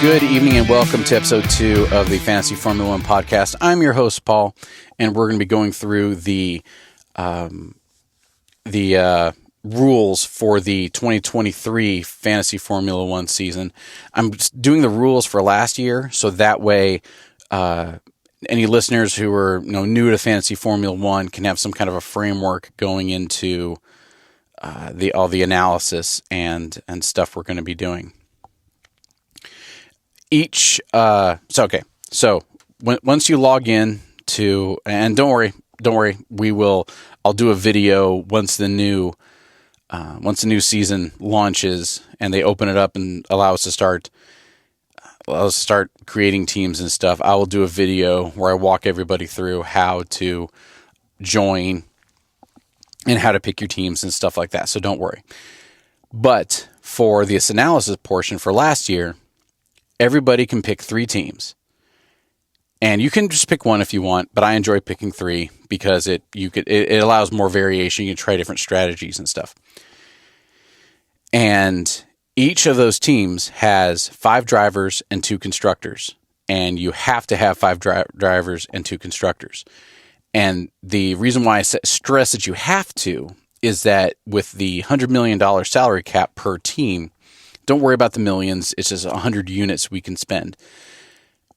Good evening and welcome to episode 2 of the Fantasy Formula One podcast. I'm your host, Paul, and we're going to be going through the rules for the 2023 Fantasy Formula One season. I'm doing the rules for last year, so that way any listeners who are new to Fantasy Formula One can have some kind of a framework going into all the analysis and stuff we're going to be doing. Once you log in to, and don't worry, I'll do a video once the new season launches and they open it up and allow us to start creating teams and stuff. I will do a video where I walk everybody through how to join and how to pick your teams and stuff like that. So don't worry. But for this analysis portion for last year, everybody can pick 3 teams. And you can just pick one if you want, but I enjoy picking 3 because it allows more variation. You can try different strategies and stuff. And each of those teams has 5 drivers and 2 constructors. And you have to have 5 drivers and 2 constructors. And the reason why I stress that you have to is that with the $100 million salary cap per team, don't worry about the millions. It's just 100 units we can spend.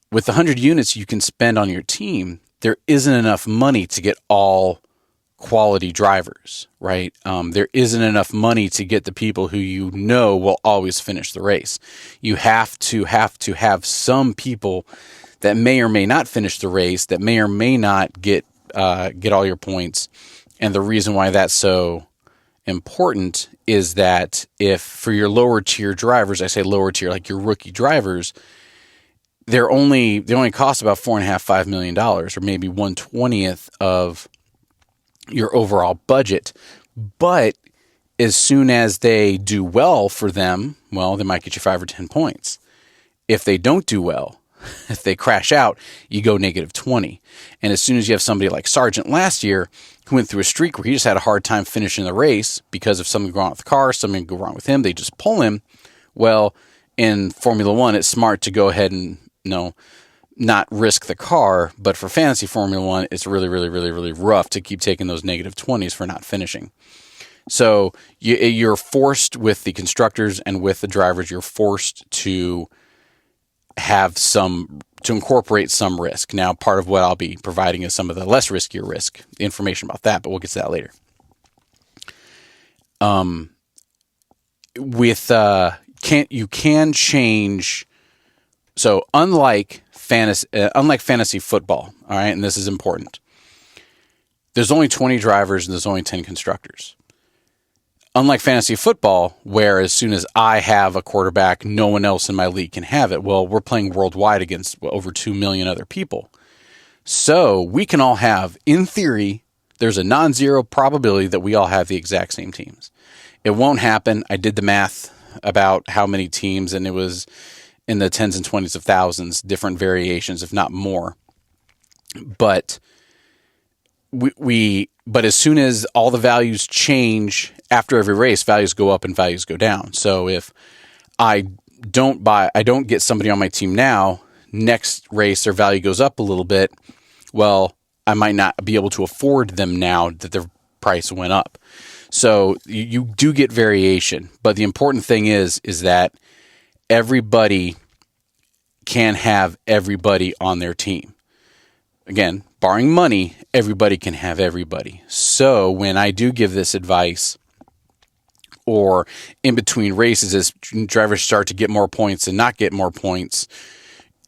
With the 100 units you can spend on your team, there isn't enough money to get all quality drivers, right? There isn't enough money to get the people who will always finish the race. You have to have some people that may or may not finish the race, that may or may not get all your points. And the reason why that's so important is that if for your lower tier drivers, I say lower tier, like your rookie drivers, they only cost about $4.5 million, or maybe 1/20th of your overall budget. But as soon as they do well for them, they might get you 5 or 10 points. If they don't do well, if they crash out, you go -20. And as soon as you have somebody like Sargent last year, who went through a streak where he just had a hard time finishing the race because of something going on with the car, something go wrong with him, they just pull him. Well, in Formula One, it's smart to go ahead and not risk the car, but for Fantasy Formula One, it's really, really, really, really rough to keep taking those -20s for not finishing. So you're forced with the constructors and with the drivers, you're forced to incorporate some risk. Now, part of what I'll be providing is some of the less riskier risk information about that, but we'll get to that later. You can change. So unlike fantasy football, all right, and this is important. There's only 20 drivers and there's only 10 constructors. Unlike fantasy football, where as soon as I have a quarterback, no one else in my league can have it. Well, we're playing worldwide against over 2 million other people. So we can all have, in theory, there's a non-zero probability that we all have the exact same teams. It won't happen. I did the math about how many teams, and it was in the tens and 20s of thousands, different variations, if not more. But but as soon as all the values change after every race, values go up and values go down. So if I don't get somebody on my team now, next race their value goes up a little bit. Well, I might not be able to afford them now that their price went up. So you do get variation, but the important thing is that everybody can have everybody on their team. Again, barring money, everybody can have everybody. So when I do give this advice, or in between races, as drivers start to get more points and not get more points,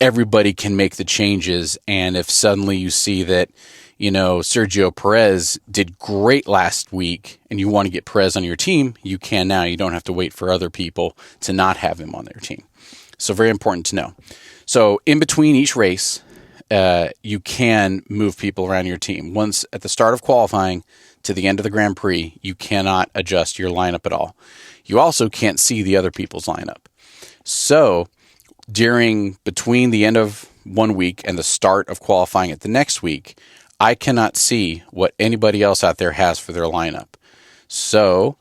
everybody can make the changes. And if suddenly you see that, Sergio Perez did great last week and you want to get Perez on your team, you can now. You don't have to wait for other people to not have him on their team. So very important to know. So in between each race, you can move people around your team. Once at the start of qualifying to the end of the Grand Prix, you cannot adjust your lineup at all. You also can't see the other people's lineup. So between the end of one week and the start of qualifying at the next week, I cannot see what anybody else out there has for their lineup. So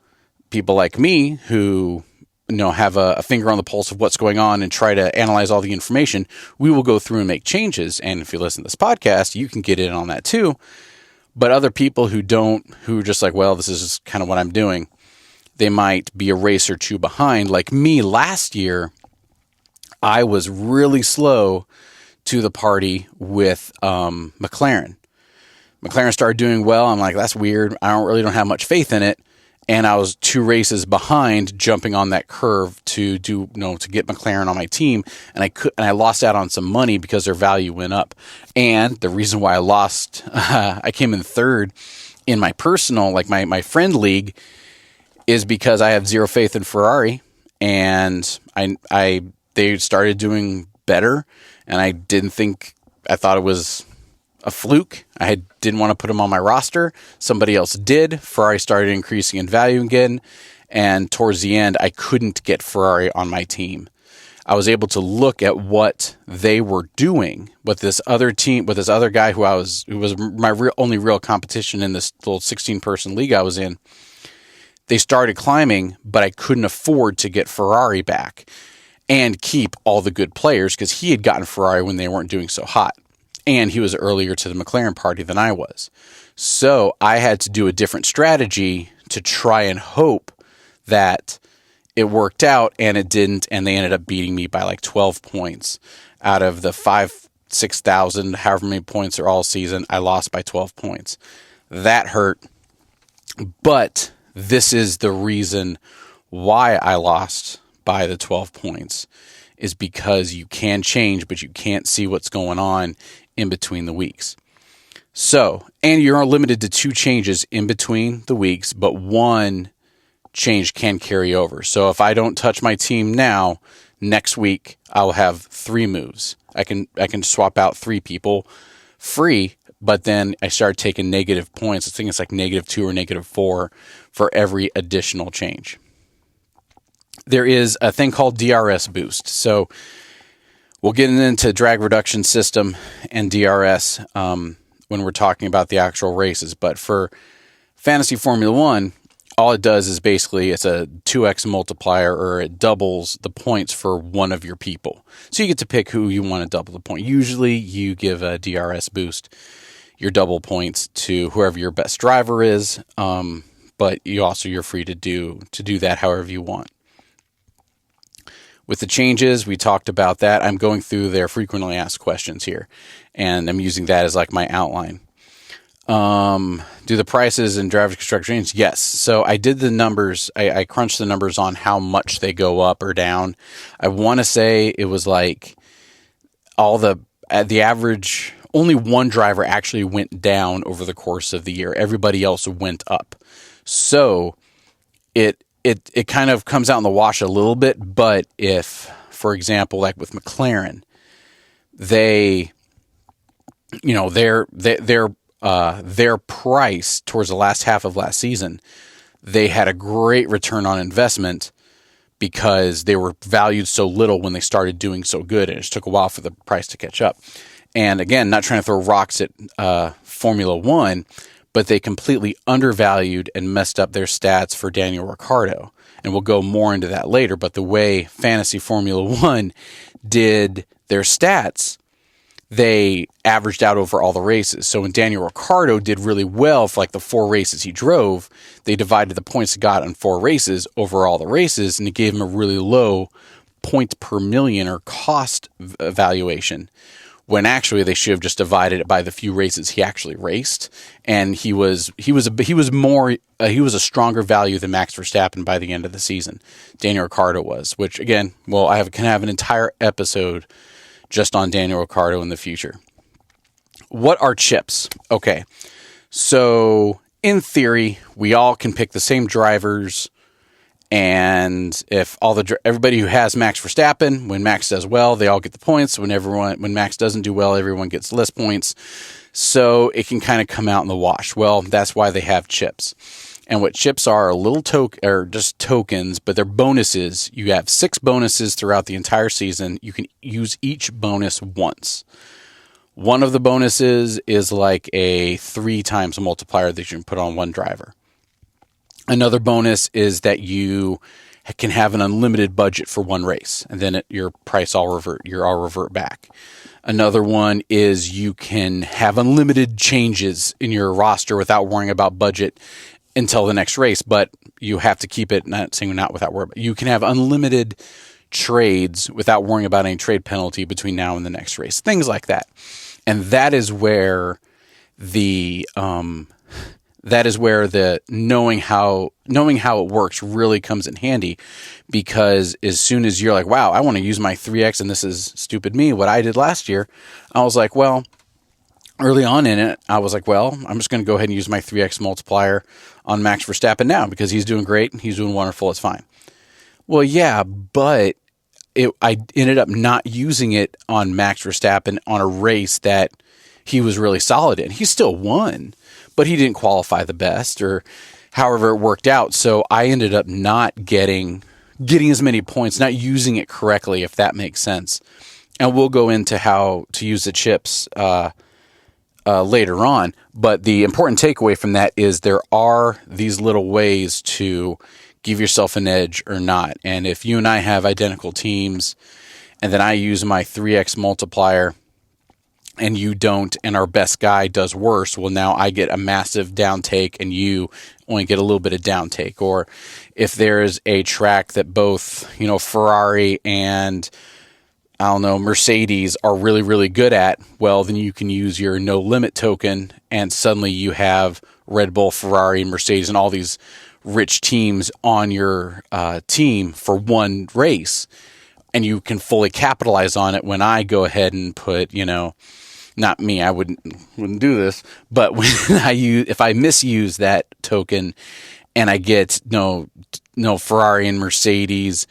people like me who have a finger on the pulse of what's going on and try to analyze all the information, we will go through and make changes. And if you listen to this podcast, you can get in on that too. But other people who are just like, well, this is just kind of what I'm doing, they might be a race or two behind. Like me last year, I was really slow to the party with McLaren. McLaren started doing well. I'm like, that's weird. I don't have much faith in it. And I was 2 races behind, jumping on that curve to get McLaren on my team. And I lost out on some money because their value went up. And the reason why I lost, I came in 3rd in my personal, like my friend league, is because I have zero faith in Ferrari. And they started doing better. And I thought it was a fluke. I didn't want to put them on my roster. Somebody else did. Ferrari started increasing in value again. And towards the end, I couldn't get Ferrari on my team. I was able to look at what they were doing with this other team, with this other guy who was my only real competition in this little 16-person league I was in. They started climbing, but I couldn't afford to get Ferrari back and keep all the good players because he had gotten Ferrari when they weren't doing so hot. And he was earlier to the McLaren party than I was. So I had to do a different strategy to try and hope that it worked out, and it didn't. And they ended up beating me by like 12 points out of the 6,000, however many points are all season. I lost by 12 points. That hurt. But this is the reason why I lost by the 12 points is because you can change, but you can't see what's going on in between the weeks. So, and you're limited to 2 changes in between the weeks, but 1 change can carry over. So if I don't touch my team now, next week I'll have 3 moves. I can swap out 3 people free, but then I start taking negative points. I think it's like -2 or -4 for every additional change. There is a thing called DRS boost. So we'll get into drag reduction system and DRS when we're talking about the actual races. But for Fantasy Formula One, all it does is basically it's a 2x multiplier, or it doubles the points for one of your people. So you get to pick who you want to double the point. Usually you give a DRS boost, your double points to whoever your best driver is. But you're free to do that however you want. With the changes, we talked about that. I'm going through their frequently asked questions here, and I'm using that as like my outline. Do the prices and driver constructor change? Yes. So I did the numbers. I crunched the numbers on how much they go up or down. I want to say it was like the average, only one driver actually went down over the course of the year. Everybody else went up. So it kind of comes out in the wash a little bit, but if, for example, like with McLaren, their price towards the last half of last season, they had a great return on investment because they were valued so little when they started doing so good, and it just took a while for the price to catch up. And again, not trying to throw rocks at Formula One, but they completely undervalued and messed up their stats for Daniel Ricciardo. And we'll go more into that later, but the way Fantasy Formula One did their stats, they averaged out over all the races. So when Daniel Ricciardo did really well for like the 4 races he drove, they divided the points he got on 4 races over all the races, and it gave him a really low points per million or cost valuation, when actually they should have just divided it by the few races he actually raced. And he was a stronger value than Max Verstappen by the end of the season. Daniel Ricciardo was, which again, I can have an entire episode just on Daniel Ricciardo in the future. What are chips? Okay. So in theory, we all can pick the same drivers, and if everybody who has Max Verstappen, when Max does well, they all get the points. When Max doesn't do well, everyone gets less points. So it can kind of come out in the wash. Well, that's why they have chips. And what chips are just tokens, but they're bonuses. You have 6 bonuses throughout the entire season. You can use each bonus once. One of the bonuses is like a 3 times multiplier that you can put on one driver. Another bonus is that you can have an unlimited budget for one race, and then your price all revert back. Another one is you can have unlimited changes in your roster without worrying about budget until the next race, but you have to keep it, not saying not without worry, but you can have unlimited trades without worrying about any trade penalty between now and the next race, things like that. And that is where the knowing how it works really comes in handy, because as soon as you're like, wow, I want to use my 3X, and this is stupid me, what I did last year, I was like, well, early on in it, I was like, well, I'm just going to go ahead and use my 3X multiplier on Max Verstappen now because he's doing great. He's doing wonderful. It's fine. Well, yeah, but I ended up not using it on Max Verstappen on a race that he was really solid in. He still won, but he didn't qualify the best, or however it worked out. So I ended up not getting as many points, not using it correctly, if that makes sense. And we'll go into how to use the chips later on. But the important takeaway from that is there are these little ways to give yourself an edge or not. And if you and I have identical teams, and then I use my 3X multiplier and you don't, and our best guy does worse, well, now I get a massive downtake and you only get a little bit of downtake. Or if there's a track that both, Ferrari and Mercedes are really, really good at, well, then you can use your no limit token, and suddenly you have Red Bull, Ferrari, and Mercedes and all these rich teams on your team for one race, and you can fully capitalize on it. When I go ahead and put, not me, I wouldn't do this, but when if I misuse that token and I get no Ferrari and Mercedes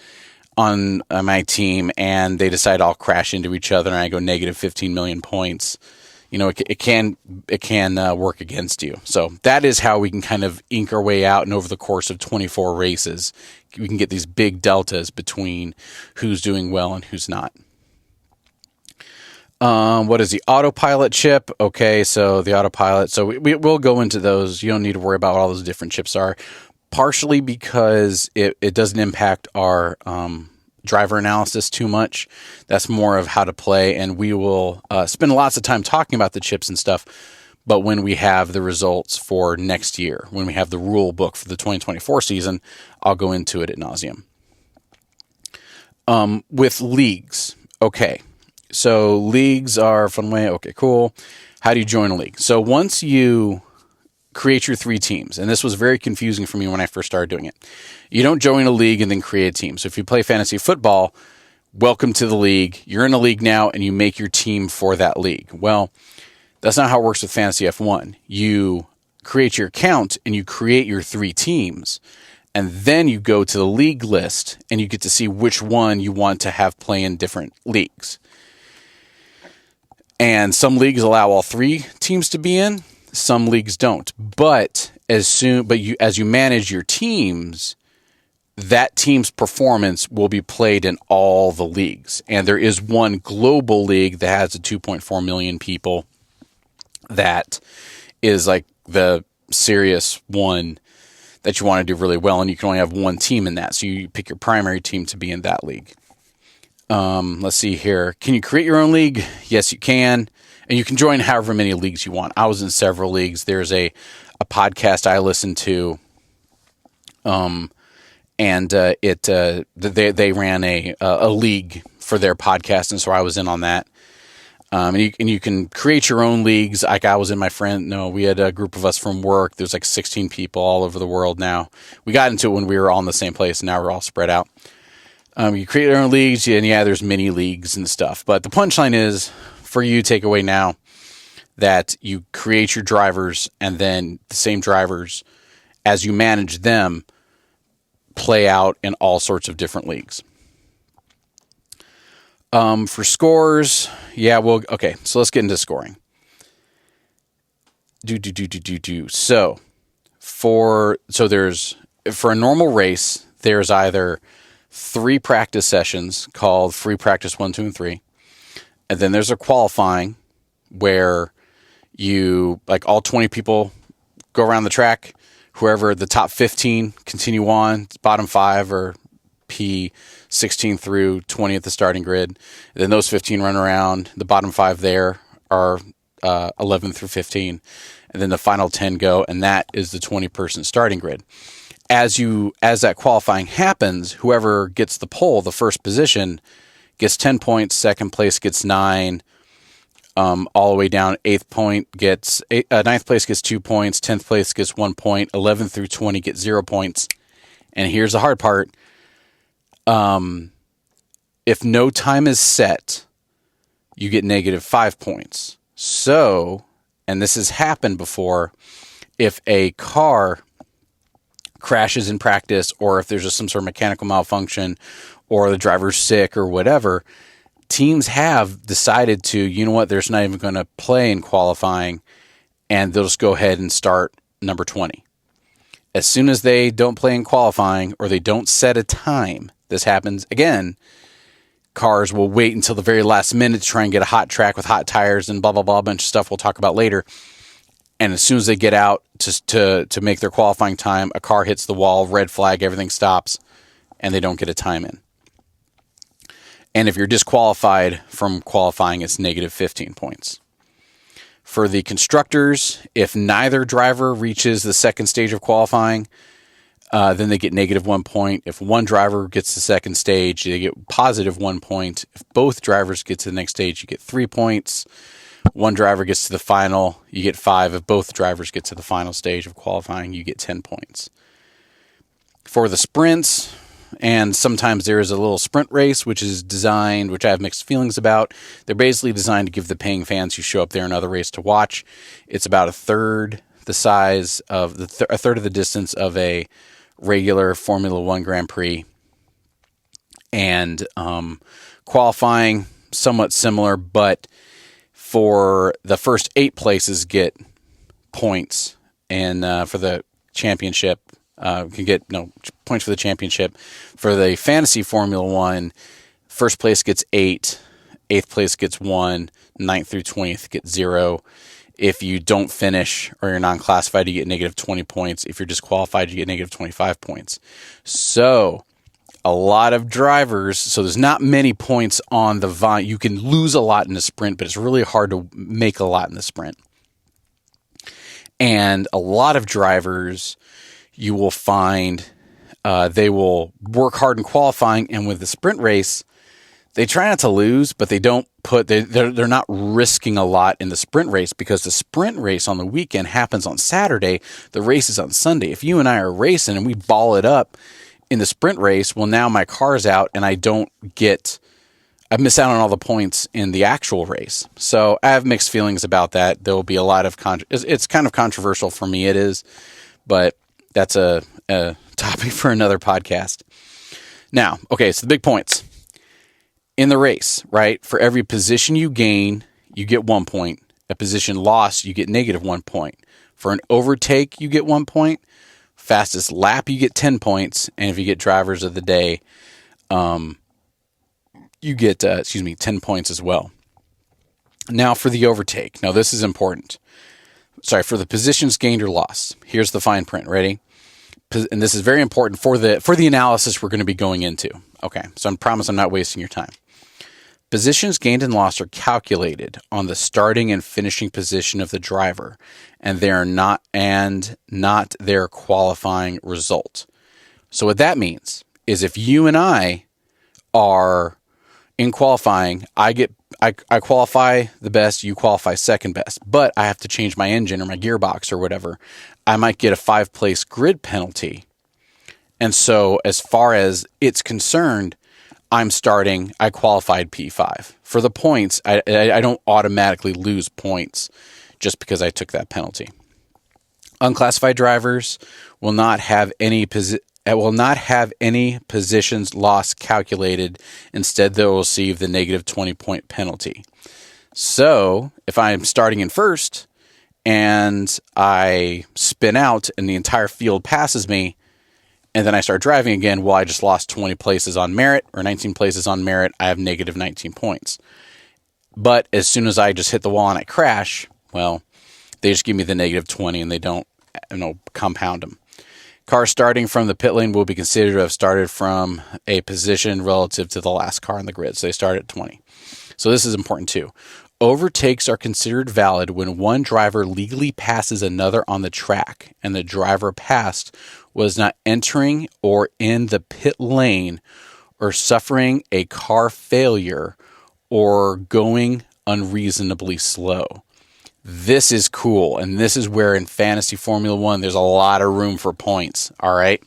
on my team, and they decide I'll crash into each other, and I go negative 15 million points, it can work against you. So that is how we can kind of ink our way out, and over the course of 24 races, we can get these big deltas between who's doing well and who's not. What is the autopilot chip? Okay, so the autopilot. So we'll go into those. You don't need to worry about what all those different chips are. Partially because it doesn't impact our driver analysis too much. That's more of how to play, and we will spend lots of time talking about the chips and stuff. But when we have the results for next year, when we have the rule book for the 2024 season, I'll go into it ad nauseum. With leagues, okay. So leagues are a fun way. Okay, cool. How do you join a league? So once you create your 3 teams, and this was very confusing for me when I first started doing it. You don't join a league and then create a team. So if you play fantasy football, welcome to the league. You're in a league now, and you make your team for that league. Well, that's not how it works with Fantasy F1. You create your account and you create your 3 teams, and then you go to the league list and you get to see which one you want to have play in different leagues. And some leagues allow all 3 teams to be in. Some leagues don't. But as you manage your teams, that team's performance will be played in all the leagues. And there is one global league that has a 2.4 million people that is like the serious one that you want to do really well, and you can only have one team in that. So you pick your primary team to be in that league. Let's see here. Can you create your own league? Yes, you can. And you can join however many leagues you want. I was in several leagues. There's a podcast I listened to, and they ran a league for their podcast, and so I was in on that. And you can create your own leagues. Like I was in we had a group of us from work. There's like 16 people all over the world now. We got into it when we were all in the same place, and now we're all spread out. You create your own leagues, and yeah, there's mini leagues and stuff. But the punchline is, for you, take away now, that you create your drivers, and then the same drivers, as you manage them, play out in all sorts of different leagues. For scores, yeah, okay, so let's get into scoring. So for a normal race, there's either 3 practice sessions called free practice 1, 2, and 3. And then there's a qualifying where all 20 people go around the track. Whoever the top 15 continue on, bottom 5 or P16 through 20 at the starting grid. And then those 15 run around. The bottom 5 there are 11 through 15. And then the final 10 go, and that is the 20-person starting grid. As that qualifying happens, whoever gets the pole, the first position, gets 10 points, second place gets 9, all the way down. Ninth place gets 2 points, 10th place gets 1 point, 11 through 20 get 0 points. And here's the hard part. If no time is set, you get -5 points. So, and this has happened before, if a car crashes in practice, or if there's just some sort of mechanical malfunction, or the driver's sick or whatever, teams have decided to, you know what, they're not even going to play in qualifying, and they'll just go ahead and start number 20. As soon as they don't play in qualifying, or they don't set a time, this happens again, cars will wait until the very last minute to try and get a hot track with hot tires and blah, blah, blah, a bunch of stuff we'll talk about later. And as soon as they get out to make their qualifying time, a car hits the wall, red flag, everything stops, and they don't get a time in. And if you're disqualified from qualifying, it's -15 points. For the constructors, if neither driver reaches the second stage of qualifying, then they get -1 point. If one driver gets the second stage, they get +1 point. If both drivers get to the next stage, you get 3 points. One driver gets to the final, you get 5. If both drivers get to the final stage of qualifying, you get 10 points. For the sprints, and sometimes there is a little sprint race, which is designed, which I have mixed feelings about. They're basically designed to give the paying fans who show up there another race to watch. It's about a third the size of a third of the distance of a regular Formula One Grand Prix. And qualifying, somewhat similar, but for the first 8 places get points, and for the championship, can get points for the championship. For the fantasy Formula One, first place gets 8, 8th place gets 1, 9th through 20th get 0. If you don't finish or you're non-classified, you get -20 points. If you're disqualified, you get -25 points. So a lot of drivers, so there's not many points on the Vine. You can lose a lot in the sprint, but it's really hard to make a lot in the sprint. And a lot of drivers, you will find they will work hard in qualifying, and with the sprint race, they try not to lose, but they don't they're not risking a lot in the sprint race, because the sprint race on the weekend happens on Saturday. The race is on Sunday. If you and I are racing and we ball it up in the sprint race, well, now my car's out and I miss out on all the points in the actual race. So I have mixed feelings about that. There will be a lot of it's kind of controversial for me. It is, but that's a topic for another podcast. Now, okay, so the big points in the race, right? For every position you gain, you get 1 point. A position lost, you get -1 point. For an overtake, you get 1 point. Fastest lap, you get 10 points. And if you get drivers of the day, you get 10 points as well. Now for the overtake. Now this is important. Sorry, for the positions gained or lost. Here's the fine print. Ready? And this is very important for the analysis we're going to be going into. Okay, so I promise I'm not wasting your time. Positions gained and lost are calculated on the starting and finishing position of the driver, and they are not their qualifying result. So what that means is, if you and I are in qualifying, I qualify the best, you qualify second best, but I have to change my engine or my gearbox or whatever, I might get a 5-place grid penalty. And so as far as it's concerned, I qualified P5. For the points, I don't automatically lose points just because I took that penalty. Unclassified drivers will not have any positions lost calculated. Instead, they will receive the -20 point penalty. So if I'm starting in first and I spin out and the entire field passes me, and then I start driving again, well, I just lost 20 places on merit, or 19 places on merit. I have -19 points. But as soon as I just hit the wall and I crash, well, they just give me the -20 and they don't compound them. Cars starting from the pit lane will be considered to have started from a position relative to the last car on the grid. So they start at 20. So this is important too. Overtakes are considered valid when one driver legally passes another on the track and the driver passed was not entering or in the pit lane or suffering a car failure or going unreasonably slow. This is cool, and this is where in Fantasy Formula One there's a lot of room for points, all right?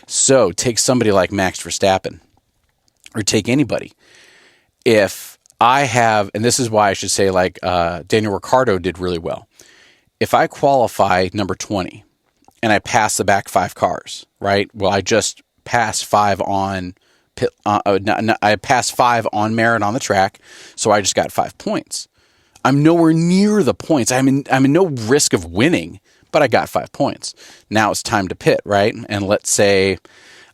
So take somebody like Max Verstappen, or take anybody. If I have, and this is why I should say like Daniel Ricciardo did really well. If I qualify number 20 and I pass the back 5 cars, right? Well, I just passed 5 on I passed 5 on merit on the track, so I just got 5 points. I'm nowhere near the points. I'm in no risk of winning, but I got 5 points. Now it's time to pit, right? And let's say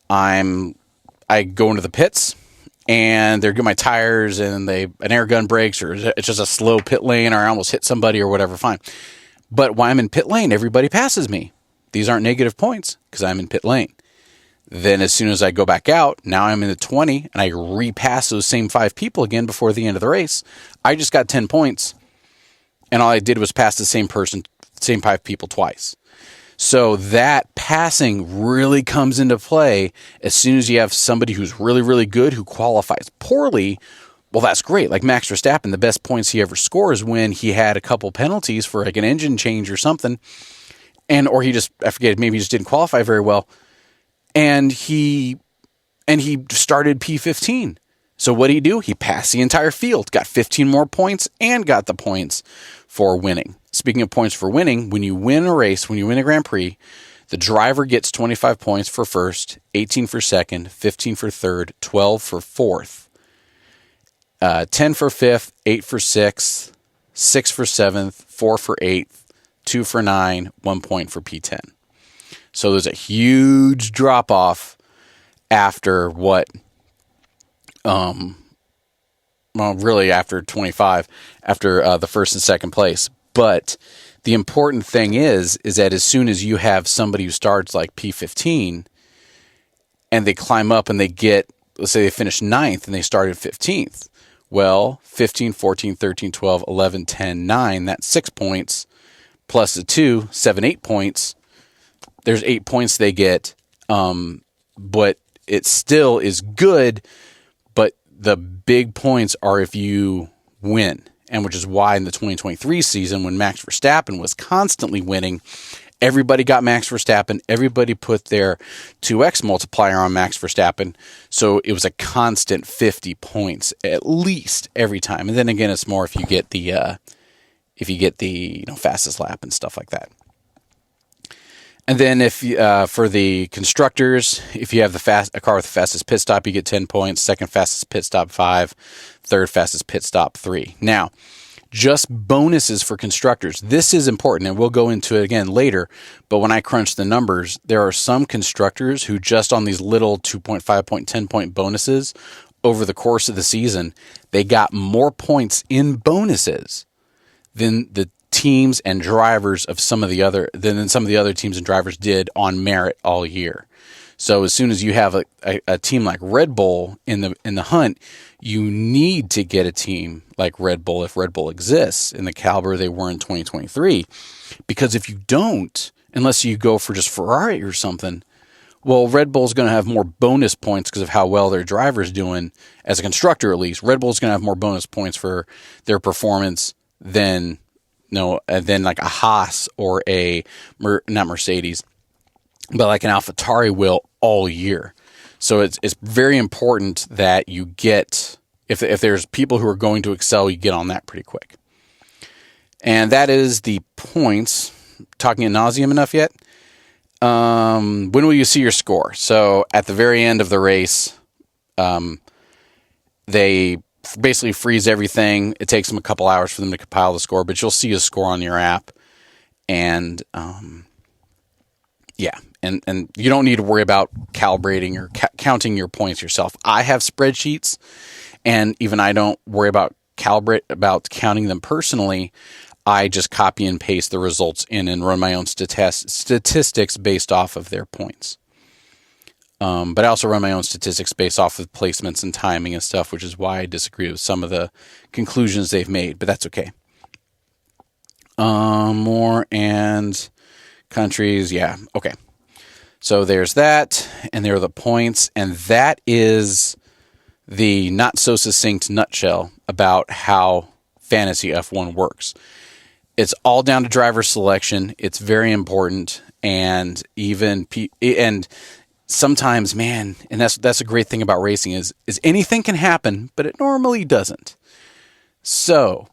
I go into the pits and they're getting my tires and an air gun breaks, or it's just a slow pit lane, or I almost hit somebody or whatever, fine. But while I'm in pit lane, everybody passes me. These aren't negative points because I'm in pit lane. Then as soon as I go back out, now I'm in the 20 and I repass those same 5 people again before the end of the race. I just got 10 points and all I did was pass the same 5 people twice. So that passing really comes into play as soon as you have somebody who's really, really good who qualifies poorly. Well, that's great. Like Max Verstappen, the best points he ever scores when he had a couple penalties for like an engine change or something. Or he just, I forget, maybe he just didn't qualify very well. And he started P15. So what did he do? He passed the entire field, got 15 more points, and got the points for winning. Speaking of points for winning, when you win a race, when you win a Grand Prix, the driver gets 25 points for first, 18 for second, 15 for third, 12 for fourth, 10 for fifth, 8 for sixth, 6 for seventh, 4 for eighth, 2 for 9, 1 point for P10. So there's a huge drop off after really after 25, after the first and second place. But the important thing is that as soon as you have somebody who starts like P15 and they climb up and they get, let's say they finish 9th and they started 15th. Well, 15, 14, 13, 12, 11, 10, 9, that's 6 points plus the 2, 7, 8 points. There's 8 points they get, but it still is good. But the big points are if you win, and which is why in the 2023 season, when Max Verstappen was constantly winning, everybody got Max Verstappen. Everybody put their 2x multiplier on Max Verstappen, so it was a constant 50 points at least every time. And then again, it's more if you get the fastest lap and stuff like that. And then if for the constructors, if you have a car with the fastest pit stop, you get 10 points. Second fastest pit stop, 5. Third fastest pit stop, 3. Now, just bonuses for constructors. This is important, and we'll go into it again later. But when I crunch the numbers, there are some constructors who just on these little 2.5 point, 10 point bonuses over the course of the season, they got more points in bonuses than the teams and drivers of some of the other teams and drivers did on merit all year. So as soon as you have a team like Red Bull in the hunt, you need to get a team like Red Bull if Red Bull exists in the caliber they were in 2023. Because if you don't, unless you go for just Ferrari or something, well, Red Bull's going to have more bonus points because of how well their driver's doing as a constructor. At least Red Bull's going to have more bonus points for their performance than like a Haas or not Mercedes, but like an AlphaTauri will all year. So it's very important that you get, if there's people who are going to excel, you get on that pretty quick. And that is the points. Talking ad nauseum enough yet? When will you see your score? So at the very end of the race, they basically freeze everything. It takes them a couple hours for them to compile the score, but you'll see a score on your app. And and you don't need to worry about calibrating or counting your points yourself. I have spreadsheets, and even I don't worry about counting them personally. I just copy and paste the results in and run my own statistics based off of their points. But I also run my own statistics based off of placements and timing and stuff, which is why I disagree with some of the conclusions they've made, but that's okay. More and countries. Yeah. Okay. So there's that, and there are the points, and that is the not so succinct nutshell about how fantasy F1 works. It's all down to driver selection. It's very important, and sometimes, man, and that's a great thing about racing is anything can happen, but it normally doesn't. So,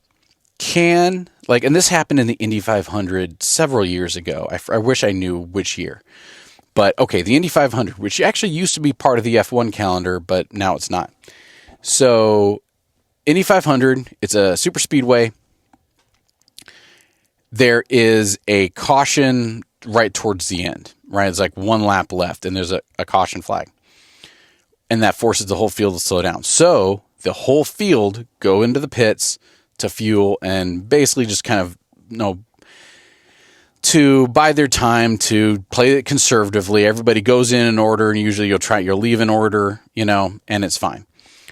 and this happened in the Indy 500 several years ago. I wish I knew which year. But, okay, the Indy 500, which actually used to be part of the F1 calendar, but now it's not. So, Indy 500, it's a super speedway. There is a caution right towards the end, right? It's like one lap left, and there's a caution flag. And that forces the whole field to slow down. So, the whole field go into the pits to fuel and basically just kind of, to buy their time, to play it conservatively. Everybody goes in order, and usually you'll leave in order, and it's fine.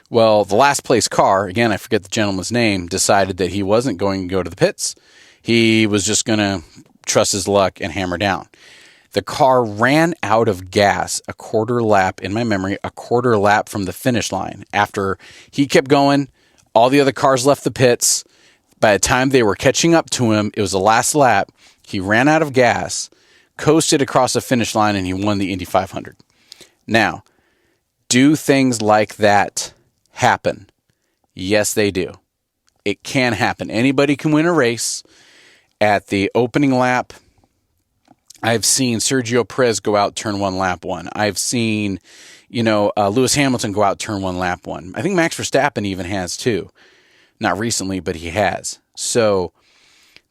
Well, the last place car, again, I forget the gentleman's name, decided that he wasn't going to go to the pits. He was just going to trust his luck and hammer down. The car ran out of gas a quarter lap from the finish line. After he kept going, all the other cars left the pits. By the time they were catching up to him, it was the last lap. He ran out of gas, coasted across the finish line, and he won the Indy 500. Now, do things like that happen? Yes, they do. It can happen. Anybody can win a race. At the opening lap, I've seen Sergio Perez go out turn one, lap one. I've seen, Lewis Hamilton go out turn one, lap one. I think Max Verstappen even has too. Not recently, but he has. So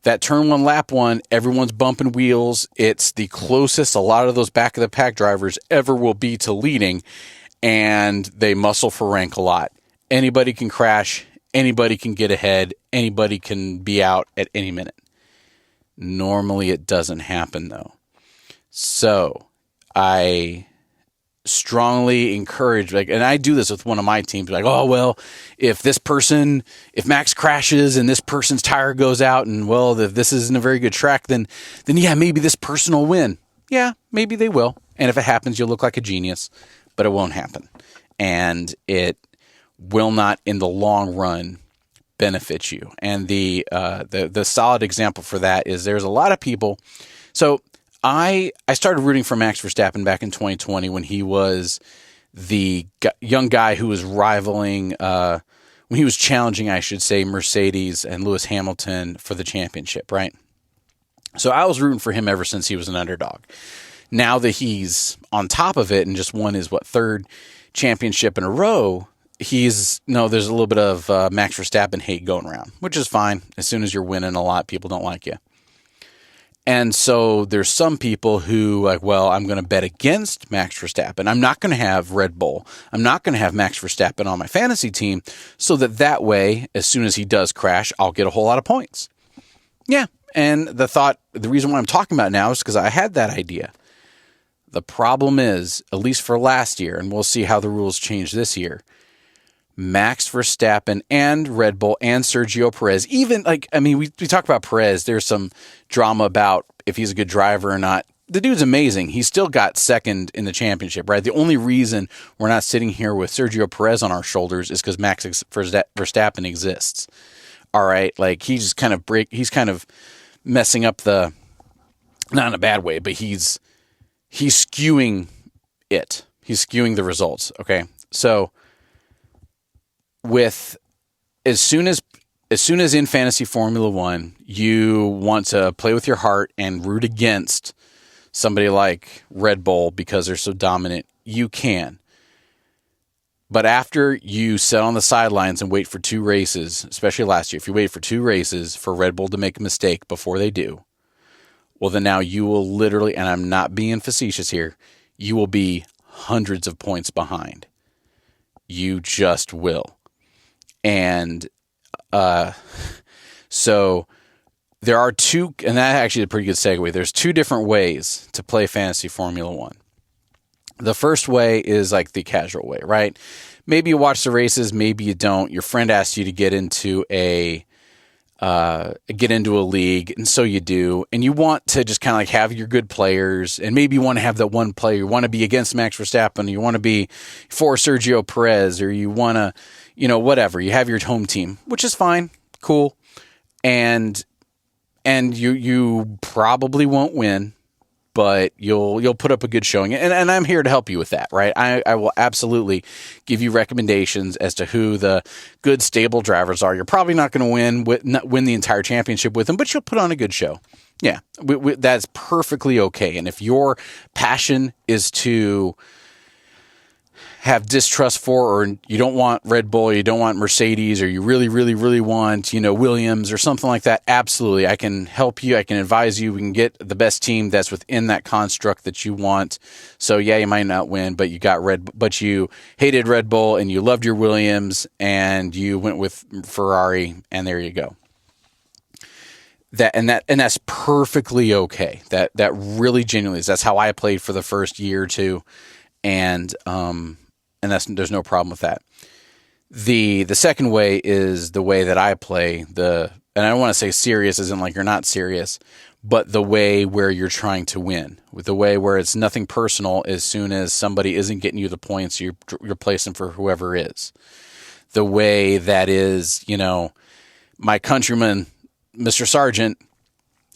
that turn one, lap one, everyone's bumping wheels. It's the closest a lot of those back of the pack drivers ever will be to leading, and they muscle for rank a lot. Anybody can crash. Anybody can get ahead. Anybody can be out at any minute. Normally it doesn't happen though. So I strongly encourage, and I do this with one of my teams, oh, well, if Max crashes and this person's tire goes out and, well, if this isn't a very good track, then yeah, maybe this person will win. Yeah, maybe they will. And if it happens, you'll look like a genius, but it won't happen. And it will not in the long run benefit you. And the solid example for that is there's a lot of people. So I started rooting for Max Verstappen back in 2020 when he was the young guy who was rivaling, when he was challenging, I should say, Mercedes and Lewis Hamilton for the championship, right? So I was rooting for him ever since he was an underdog. Now that he's on top of it and just won his, third championship in a row, there's a little bit of Max Verstappen hate going around, which is fine. As soon as you're winning a lot, people don't like you. And so there's some people who I'm going to bet against Max Verstappen. I'm not going to have Red Bull. I'm not going to have Max Verstappen on my fantasy team so that way, as soon as he does crash, I'll get a whole lot of points. Yeah. And the reason why I'm talking about it now is because I had that idea. The problem is, at least for last year, and we'll see how the rules change this year, Max Verstappen and Red Bull and Sergio Perez, we talk about Perez, there's some drama about if he's a good driver or not. The dude's amazing. He still got second in the championship, right? The only reason we're not sitting here with Sergio Perez on our shoulders is because Max Verstappen exists. All right? He's kind of messing up not in a bad way, but he's skewing it. He's skewing the results, okay? So as soon as in fantasy Formula One, you want to play with your heart and root against somebody like Red Bull because they're so dominant, you can. But after you sit on the sidelines and wait for 2 races, especially last year, if you wait for 2 races for Red Bull to make a mistake before they do, well, then now you will literally, and I'm not being facetious here, you will be hundreds of points behind. You just will. And so there are two, and that actually is a pretty good segue. There's two different ways to play fantasy Formula One. The first way is like the casual way, right? Maybe you watch the races, maybe you don't. Your friend asks you to get into a league, and so you do. And you want to just kind of like have your good players, and maybe you want to have that one player. You want to be against Max Verstappen, you want to be for Sergio Perez, or you want to, whatever. You have your home team, which is fine, cool, and you probably won't win, but you'll put up a good showing. And I'm here to help you with that, right? I will absolutely give you recommendations as to who the good, stable drivers are. You're probably not going to win the entire championship with them, but you'll put on a good show. Yeah, that's perfectly okay. And if your passion is to have distrust for, or you don't want Red Bull, you don't want Mercedes, or you really, really, really want, Williams or something like that, absolutely. I can help you. I can advise you. We can get the best team that's within that construct that you want. So yeah, you might not win, but but you hated Red Bull and you loved your Williams and you went with Ferrari, and there you go. That's perfectly okay. That really genuinely is. That's how I played for the first year or two. And there's no problem with that. The second way is the way that I play, and I don't want to say serious as in like you're not serious, but the way where you're trying to win, with the way where it's nothing personal. As soon as somebody isn't getting you the points, you're placing for whoever is. The way that is, my countryman, Mr. Sargent,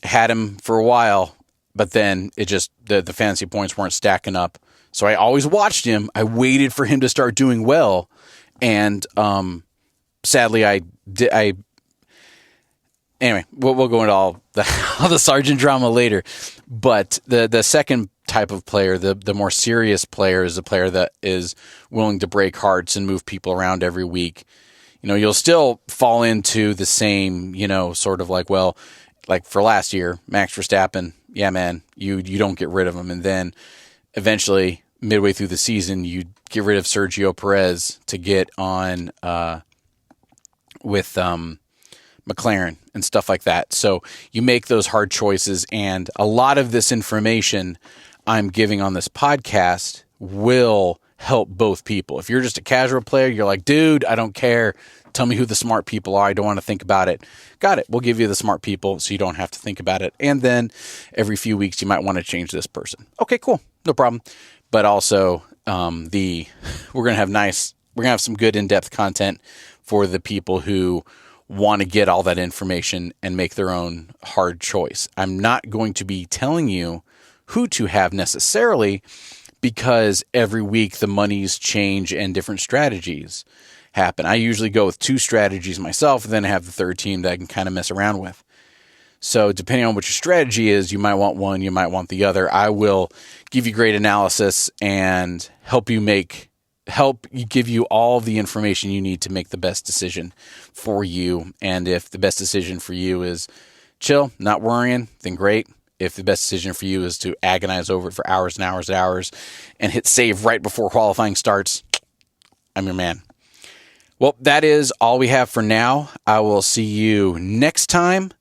had him for a while, but then it just, the fantasy points weren't stacking up. So I always watched him. I waited for him to start doing well. And sadly, anyway, we'll go into all the Sargent drama later. But the second type of player, the more serious player, is a player that is willing to break hearts and move people around every week. You'll still fall into the same, sort of like, well, like for last year, Max Verstappen, yeah, man, you don't get rid of him. And then eventually, midway through the season, you get rid of Sergio Perez to get on with McLaren and stuff like that. So you make those hard choices, and a lot of this information I'm giving on this podcast will help both people. If you're just a casual player, you're like, dude, I don't care. Tell me who the smart people are. I don't want to think about it. Got it. We'll give you the smart people so you don't have to think about it. And then every few weeks, you might want to change this person. Okay, cool. No problem. But also, we're going to have some good in-depth content for the people who want to get all that information and make their own hard choice. I'm not going to be telling you who to have necessarily, because every week the monies change and different strategies happen. I usually go with 2 strategies myself, and then I have the third team that I can kind of mess around with. So depending on what your strategy is, you might want one, you might want the other. I will give you great analysis and help you give you all the information you need to make the best decision for you. And if the best decision for you is chill, not worrying, then great. If the best decision for you is to agonize over it for hours and hours and hours and hit save right before qualifying starts, I'm your man. Well, that is all we have for now. I will see you next time.